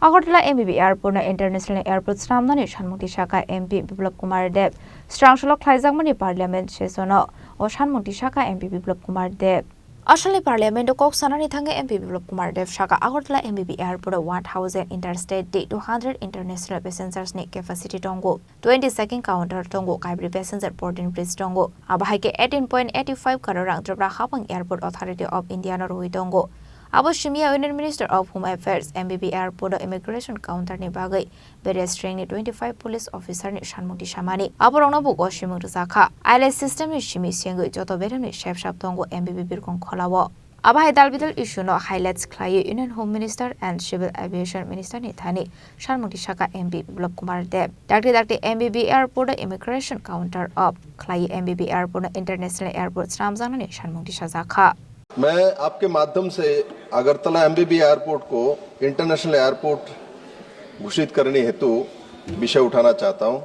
Agartala MBB airport international airport সামনানি সানমুক্ति শাখা এমপি বিপ্লব কুমার দেব স্ট্রাংসলক খ্লাইজাকমানি পার্লামেন্ট সেশন ও সানমুক্ति শাখা এমপি বিপ্লব কুমার দেব আসলে পার্লামেন্ট কক সানানি থাঙ্গে এমপি বিপ্লব কুমার দেব শাখা Agartala MBB airport 1000 interstate 200 international passengers নি ক্যাপাসিটি টঙ্গো 22 কাউন্টার টঙ্গো কাইব্রি প্যাসেঞ্জার बोर्डिंग ब्रिज टंगो आबाहाइके 18.85 करोड़ रां जबरा हापंग एयरपोर्ट अथॉरिटी ऑफ इंडिया न रोहि टंगो अब शिमिया union minister of home affairs MBB airport immigration counter नि बागै बेरे स्ट्रेंग नि 25 पुलिस ऑफिसर नि सानमुक्ति सामानि अब रंगबो गसिमु जाखा आईएलएस सिस्टम नि सिमि सेंगै जतो बेरे नि शेफ साब टंगो एमबीबी बिरखं खलावो आबाहाय दालबिदल इशू न हाइलाइट्स ख्लायै union home minister and civil aviation minister नि थानि सानमुक्ति शाखा एमपी बिप्लब कुमार देव डाक्टे एमबीबी एयरपोर्ट इमिग्रेशन काउंटर ऑफ ख्लायै एमबीबी एयरपोर्ट इंटरनेशनल एयरपोर्ट सामजांगनि सानमुक्ति साजाखा। मैं आपके माध्यम से अगरतला एमबीबी एयरपोर्ट को इंटरनेशनल एयरपोर्ट घोषित करने हेतु विषय उठाना चाहता हूं।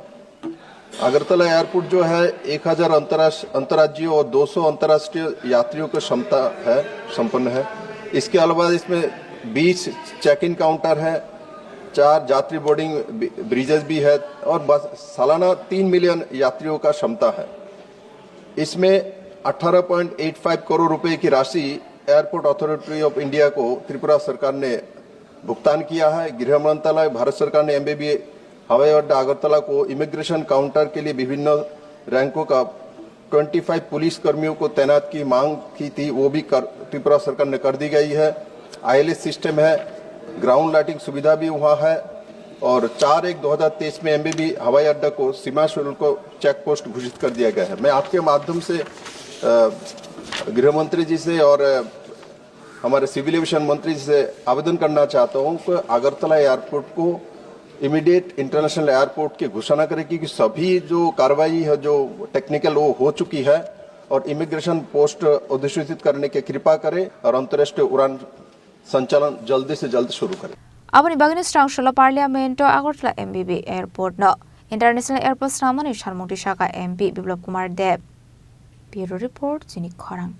अगरतला एयरपोर्ट जो है 1000 अंतर्राज्यीय और 200 अंतर्राष्ट्रीय यात्रियों की क्षमता है संपन्न है। इसके अलावा इसमें 20 चेक इन काउंटर है, 4 यात्री बोर्डिंग ब्रिजेस भी है और बस सालाना 3 मिलियन यात्रियों का क्षमता है। इसमें 18.85 करोड़ रुपए की राशि एयरपोर्ट अथॉरिटी ऑफ इंडिया को त्रिपुरा सरकार ने भुगतान किया है। गृह मंत्रालय भारत सरकार ने एमबीबी हवाई अड्डा अगरतला को इमिग्रेशन काउंटर के लिए विभिन्न रैंकों का 25 पुलिस कर्मियों को तैनात की मांग की थी, वो भी त्रिपुरा सरकार ने कर दी गई है। आईएलएस सिस्टम है, ग्राउंड लाइटिंग सुविधा भी वहाँ है और 4/1/2023 में एमबीबी हवाई अड्डा को सीमा शुल्क चेक पोस्ट घोषित कर दिया गया है। मैं आपके माध्यम से गृह मंत्री जी से और हमारे सिविल एविएशन मंत्री जी से आवेदन करना चाहता हूं कि अगरतला एयरपोर्ट को इमीडिएट इंटरनेशनल एयरपोर्ट की घोषणा करें कि सभी जो कार्रवाई है जो टेक्निकल वो हो चुकी है और इमिग्रेशन पोस्ट अधिसूचित करने की कृपा करें और अंतर्राष्ट्रीय उड़ान संचालन जल्दी से जल्द शुरू करें। अब बागनी स्ट्रांगशला पार्लियामेंट अगरतला एमबीबी एयरपोर्ट न इंटरनेशनल एयरपोर्ट सामने सानमुक्ति शाखा एमपी बिप्लब कुमार देव ब्यूरो रिपोर्ट जिनी खरांग।